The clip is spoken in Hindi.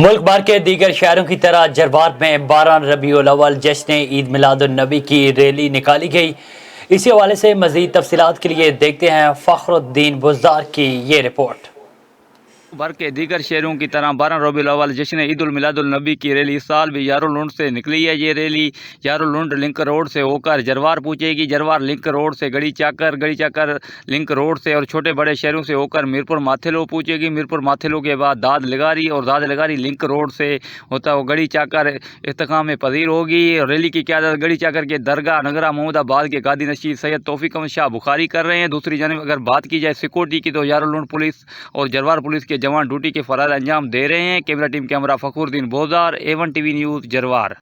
मुल्क भर के दीगर शहरों की तरह जरवार में 12 रबीउल अव्वल जश्न ईद मिलादुन नबी की रैली निकाली गई। इसी हवाले से मजीद तफसीलात के लिए देखते हैं फखरुद्दीन बुज़दार की ये रिपोर्ट। भर के दीगर शहरों की तरह 12 रबीउल अव्वल जश्न ईद उल मिलादुल नबी की रैली इस साल भी यारुलुंड से निकली है। ये रैली यारुलुंड लिंक रोड से होकर जरवार पहुंचेगी। जरवार लिंक रोड से गड़ी चाकर लिंक रोड से और छोटे बड़े शहरों से होकर मीरपुर माथेलो पहुंचेगी। मीरपुर माथेलो के बाद दाद लगारी और दाद लगारी लिंक रोड से होता हुआ गड़ी चाकर इख्तिताम पजीर होगी। रैली की क़यादत गड़ी चाकर के दरगाह नगरा महमूदाबाद के गादी नशीद सैयद तौफीक अहमद शाह बुखारी कर रहे हैं। दूसरी जानब अगर बात की जाए सिक्योरिटी की तो यारुलुंड पुलिस और जरवार पुलिस के जवान ड्यूटी के फराज अंजाम दे रहे हैं। Camera team camera Fakhruddin Buzdar, A1 TV news जरवार।